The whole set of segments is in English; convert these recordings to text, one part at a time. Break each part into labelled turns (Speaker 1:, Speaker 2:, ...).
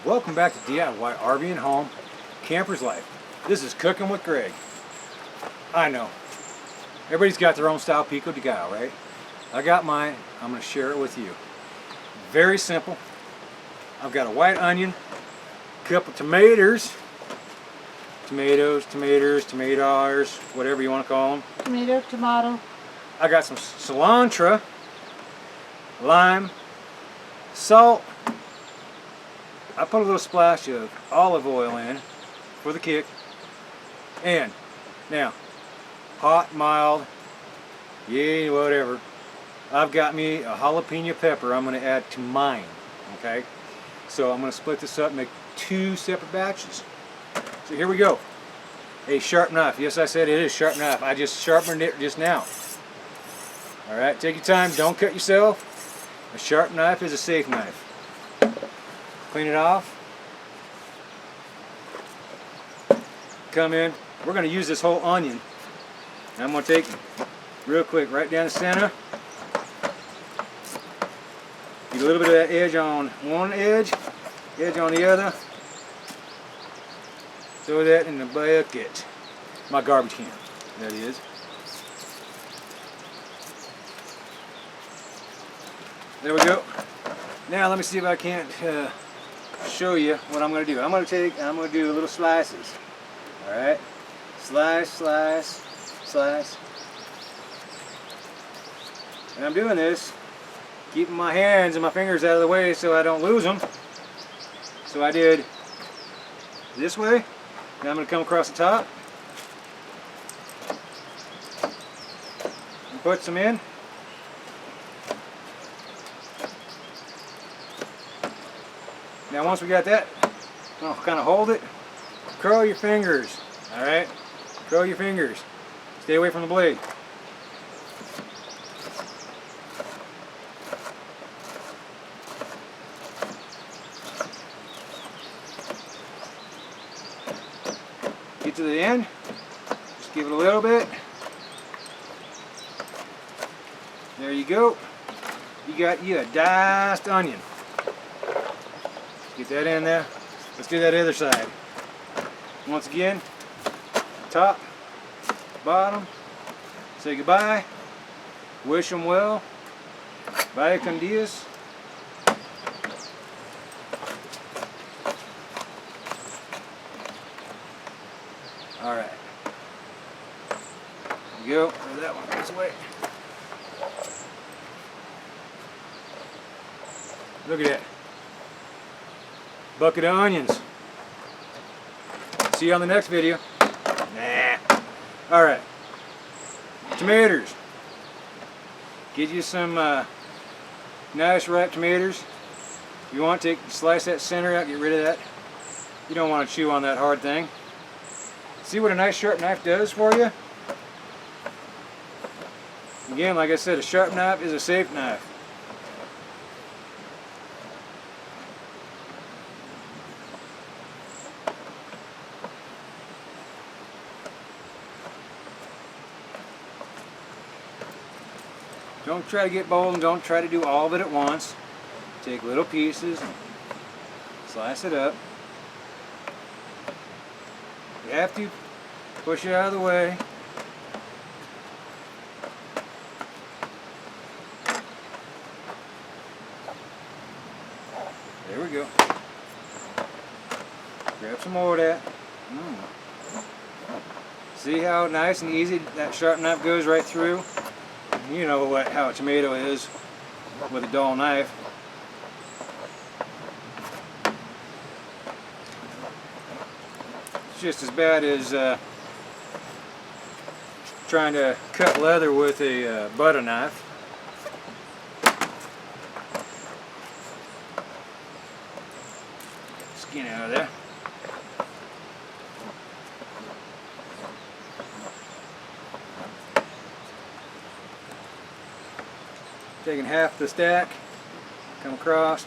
Speaker 1: Welcome back to DIY RV and Home Camper's Life. This is Cooking with Greg. I know, everybody's got their own Style Pico De Gallo, right? I got mine. I'm going to share it with you. Very simple. I've got a white onion, a couple tomatoes, tomatoes, whatever you want to call them.
Speaker 2: Tomato.
Speaker 1: I got some cilantro, lime, salt. I put a little splash of olive oil in for the kick. And now, hot, mild, yeah, whatever. I've got me a jalapeno pepper I'm going to add to mine. Okay? So I'm going to split this up and make two separate batches. So here we go. A sharp knife. Yes, I said it is sharp knife. I just sharpened it just now. Alright, take your time. Don't cut yourself. A sharp knife is a safe knife. Clean it off. Come in. We're going to use this whole onion. I'm going to take it real quick right down the center. Get a little bit of that edge on one edge on the other. Throw that in the bucket. My garbage can, that is. There we go. Now let me see if I can't show you what I'm going to do. I'm going to do little slices. Alright? Slice, slice, slice. And I'm doing this, keeping my hands and my fingers out of the way so I don't lose them. So I did this way. Now I'm going to come across the top. And put some in. Now once we got that, I'll kind of hold it. Curl your fingers. Alright? Curl your fingers. Stay away from the blade. Get to the end. Just give it a little bit. There you go. You got you a diced onion. Get that in there. Let's do that other side. Once again, top, bottom, say goodbye, wish them well, vaya con Dios. Alright. There you go. There's that one this way. Look at that. Bucket of onions. See you on the next video. Nah. Alright. Tomatoes. Get you some nice ripe tomatoes. If you want to slice that center out, get rid of that. You don't want to chew on that hard thing. See what a nice sharp knife does for you? Again, like I said, a sharp knife is a safe knife. Don't try to get bold and don't try to do all of it at once. Take little pieces and slice it up. You have to push it out of the way. There we go. Grab some more of that. See how nice and easy that sharp knife goes right through? You know how a tomato is with a dull knife. It's just as bad as trying to cut leather with a butter knife. Skin out of there. Taking half the stack, come across.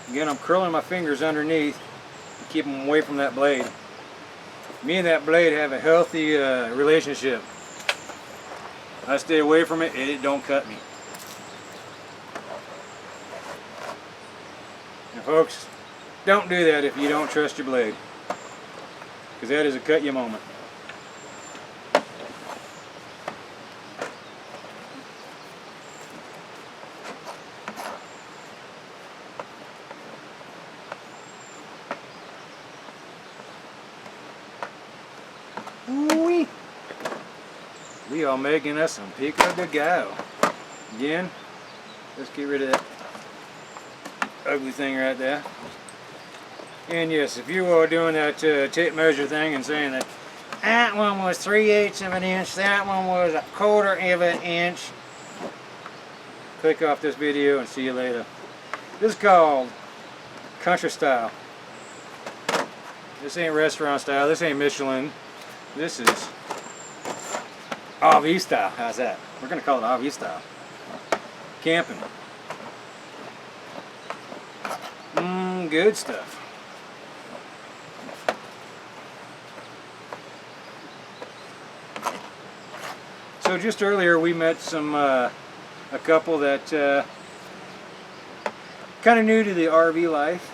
Speaker 1: Again, I'm curling my fingers underneath to keep them away from that blade. Me and that blade have a healthy relationship. I stay away from it and it don't cut me. And folks, don't do that if you don't trust your blade, because that is a cut you moment. Ooh-wee. We are making us some Pico De Gallo. Again, let's get rid of that ugly thing right there. And yes, if you are doing that tape measure thing and saying that that one was 3/8 of an inch, that one was 1/4 of an inch, click off this video and see you later. This is called country style. This ain't restaurant style, this ain't Michelin. This is RV style. How's that? We're going to call it RV style. Camping. Good stuff. So just earlier we met a couple that kind of new to the RV life.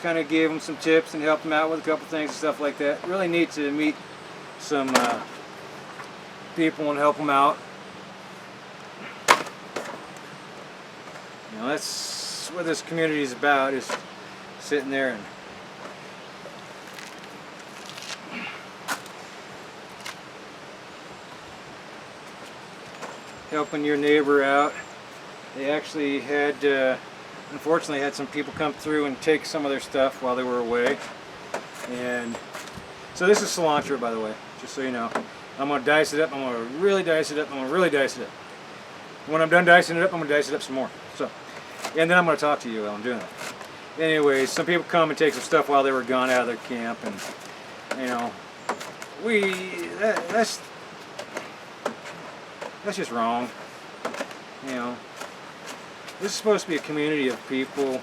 Speaker 1: Kind of gave them some tips and helped them out with a couple things and stuff like that. Really neat to meet some people and help them out. You know, that's what this community is about, is sitting there and helping your neighbor out. They actually had, unfortunately, had some people come through and take some of their stuff while they were away. And so this is cilantro, by the way, just so you know. I'm going to dice it up, I'm going to really dice it up, I'm going to really dice it up. When I'm done dicing it up, I'm going to dice it up some more. So, and then I'm going to talk to you while I'm doing it. Anyways, some people come and take some stuff while they were gone out of their camp, and you know, that's just wrong. You know, this is supposed to be a community of people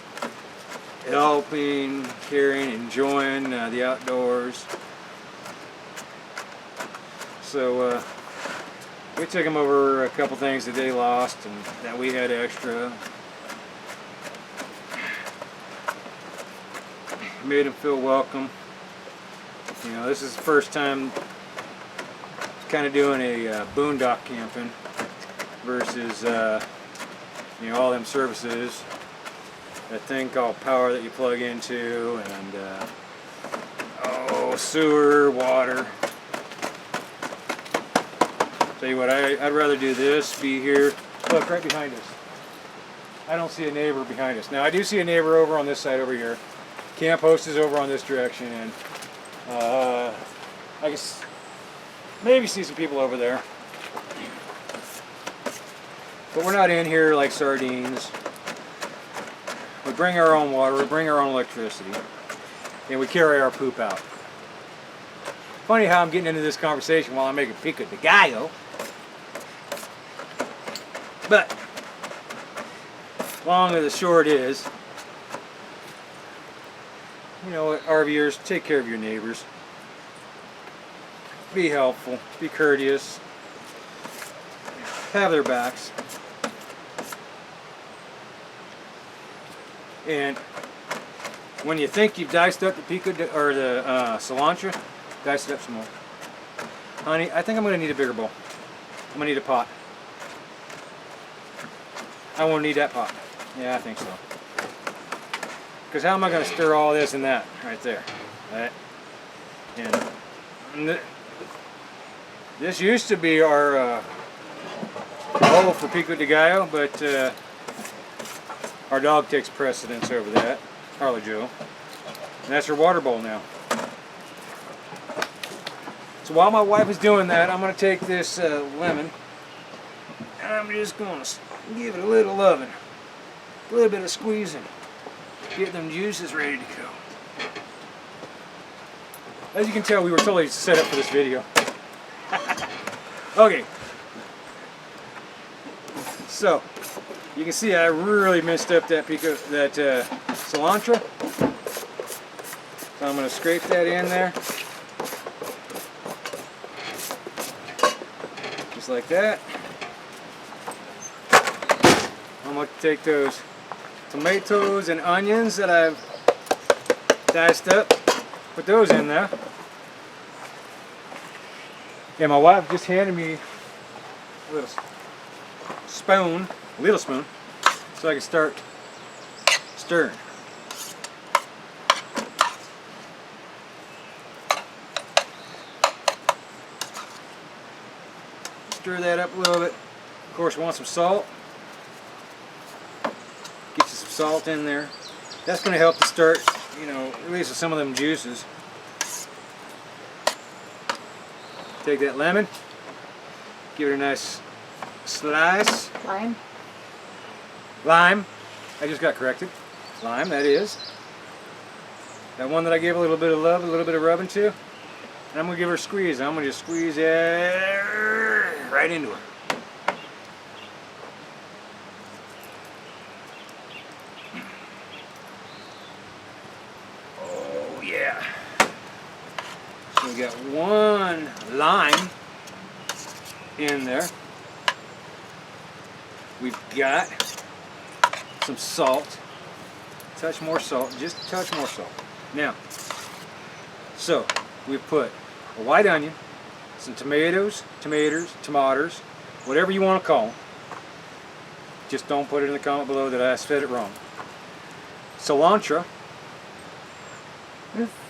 Speaker 1: helping, caring, enjoying the outdoors. So we took them over a couple things that they lost and that we had extra. Made them feel welcome. You know, this is the first time kind of doing a boondock camping versus you know, all them services. That thing called power that you plug into, and oh, sewer, water. Tell you what, I'd rather do this, be here. Look, right behind us. I don't see a neighbor behind us. Now, I do see a neighbor over on this side over here. Camp host is over on this direction, and I guess maybe see some people over there. But we're not in here like sardines. We bring our own water, we bring our own electricity, and we carry our poop out. Funny how I'm getting into this conversation while I'm making Pico De Gallo. But long and the short is, you know, RVers, take care of your neighbors. Be helpful, be courteous, have their backs. And when you think you've diced up the cilantro, dice it up some more. Honey, I think I'm going to need a bigger bowl. I'm going to need a pot. I won't need that pot. Yeah, I think so. Because how am I going to stir all this and that right there? Right? And this used to be our bowl for Pico De Gallo, but our dog takes precedence over that, Harley Joe. And that's her water bowl now. So while my wife is doing that, I'm going to take this lemon and I'm just going to give it a little loving, a little bit of squeezing, get them juices ready to go. As you can tell, we were totally set up for this video. Okay. So, you can see I really messed up that cilantro. So I'm going to scrape that in there. Just like that. going to take those tomatoes and onions that I've diced up, put those in there. Yeah, my wife just handed me a little spoon, so I can start stirring. Stir that up a little bit. Of course, we want some salt. Get you some salt in there. That's going to help to start, you know, release some of them juices. Take that lemon, give it a nice slice. Lime. I just got corrected. Lime, that is. That one that I gave a little bit of love, a little bit of rubbing to. And I'm going to give her a squeeze. I'm going to just squeeze it right into her. Oh yeah. So we got one lime in there. We've got some salt. Touch more salt, just a touch more salt. Now, so we've put a white onion, some tomatoes, whatever you want to call them. Just don't put it in the comment below that I said it wrong. Cilantro.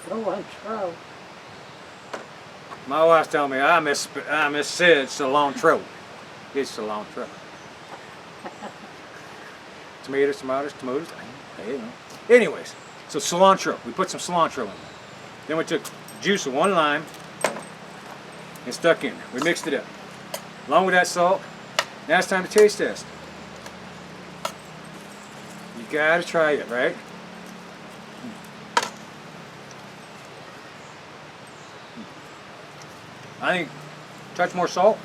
Speaker 2: Cilantro.
Speaker 1: My wife's telling me I missaid cilantro. It's cilantro. Tomatoes. I don't know. Anyways, so cilantro. We put some cilantro in there. Then we took juice of one lime and stuck in there. We mixed it up. Along with that salt, now it's time to taste test. You gotta try it, right? I think touch more salt.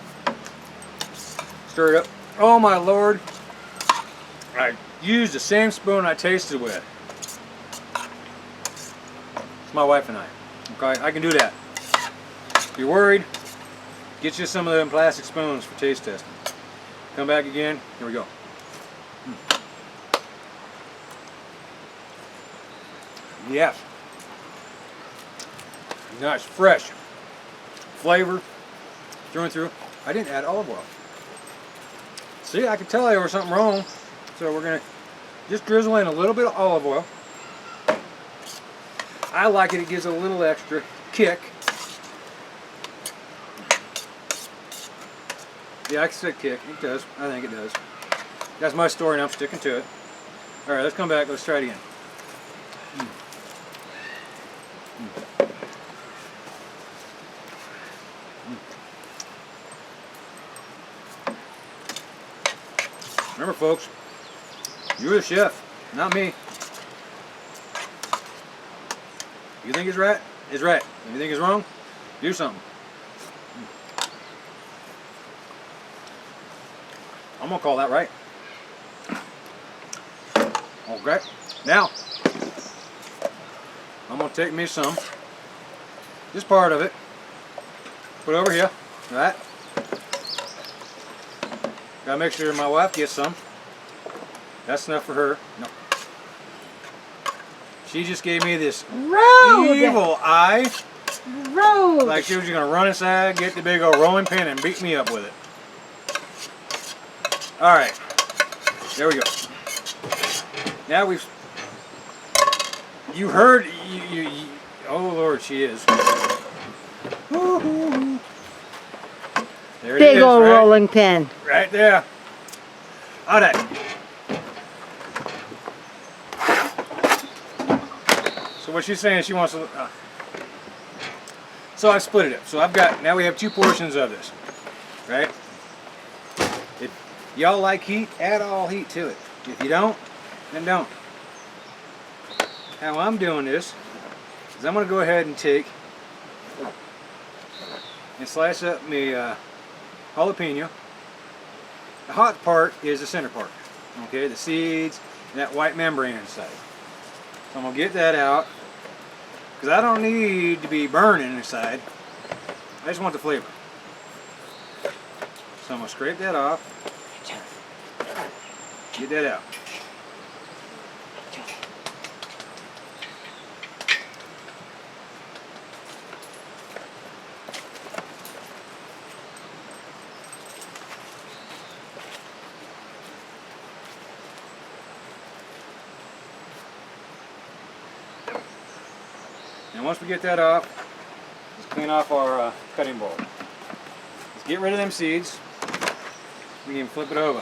Speaker 1: Stir it up. Oh my Lord. I used the same spoon I tasted with. It's my wife and I. Okay, I can do that. If you're worried, get you some of them plastic spoons for taste testing. Come back again. Here we go. Yeah. Nice, fresh flavor through and through. I didn't add olive oil. See, I could tell there was something wrong. So we're gonna just drizzle in a little bit of olive oil. I like it, it gives a little extra kick. Yeah, I said kick, it does, I think it does. That's my story and I'm sticking to it. Alright, let's come back, let's try it again. Remember folks, you're the chef, not me. You think it's right? It's right. If you think it's wrong, do something. I'm gonna call that right. Okay, now I'm gonna take me some, this part of it, put it over here, right? Gotta make sure my wife gets some. That's enough for her. No. She just gave me this evil eye. Like she was just gonna run inside, get the big old rolling pin and beat me up with it. Alright. There we go. Now we've... You heard... oh Lord, she is. There it is,
Speaker 2: big old
Speaker 1: right?
Speaker 2: rolling pin.
Speaker 1: Right there. Alright. So what she's saying, she wants to... So I've split it up. So I've got... Now we have 2 portions of this. Right? If y'all like heat, add all heat to it. If you don't, then don't. How I'm doing this is I'm going to go ahead and take and slice up my jalapeno. The hot part is the center part. Okay, the seeds and that white membrane inside. So I'm going to get that out because I don't need to be burning inside. I just want the flavor. So I'm going to scrape that off. Get that out. And once we get that off, let's clean off our cutting board. Let's get rid of them seeds. We can flip it over.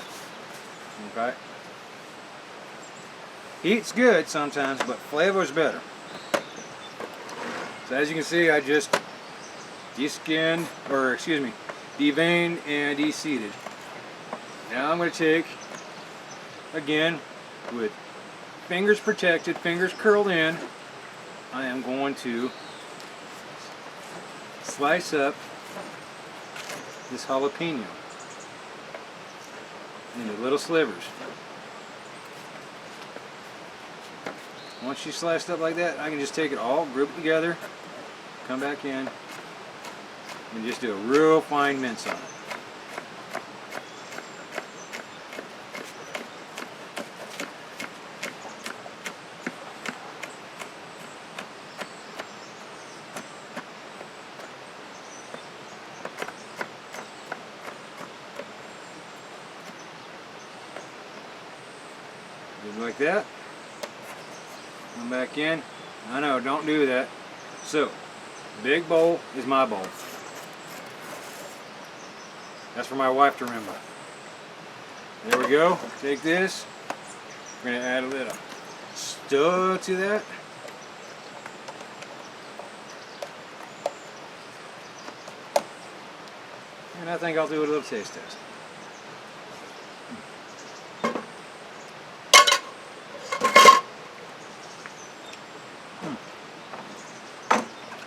Speaker 1: Okay. Heat's good sometimes, but flavor's better. So as you can see, I just de-skinned, or excuse me, deveined and de-seeded. Now I'm going to take, again, with fingers protected, fingers curled in, I am going to slice up this jalapeno into little slivers. Once you sliced up like that, I can just take it all, group it together, come back in, and just do a real fine mince on it. Just like that. Come back in. I know, don't do that. So, big bowl is my bowl. That's for my wife to remember. There we go. Take this. We're going to add a little stir to that. And I think I'll do a little taste test.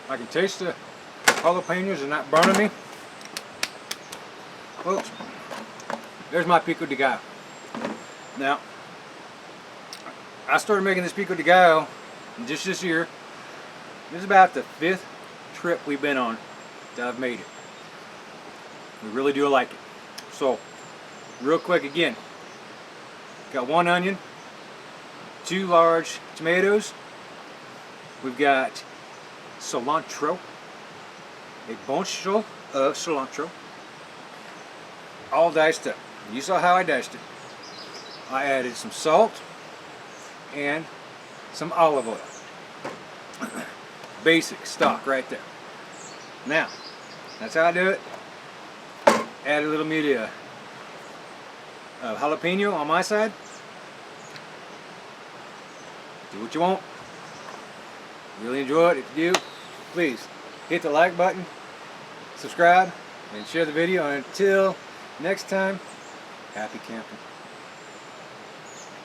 Speaker 1: I can taste the jalapenos, they're not burning me. Folks, there's my Pico De Gallo. Now, I started making this Pico De Gallo just this year. This is about the 5th trip we've been on that I've made it. We really do like it. So, real quick again, got 1 onion, 2 large tomatoes, we've got cilantro, a bunchful of cilantro, all diced up. You saw how I diced it. I added some salt and some olive oil. Basic stock right there. Now, that's how I do it. Add a little media of jalapeno on my side. Do what you want. Really enjoy it. If you do, please hit the like button, subscribe, and share the video. And until next time, happy camping.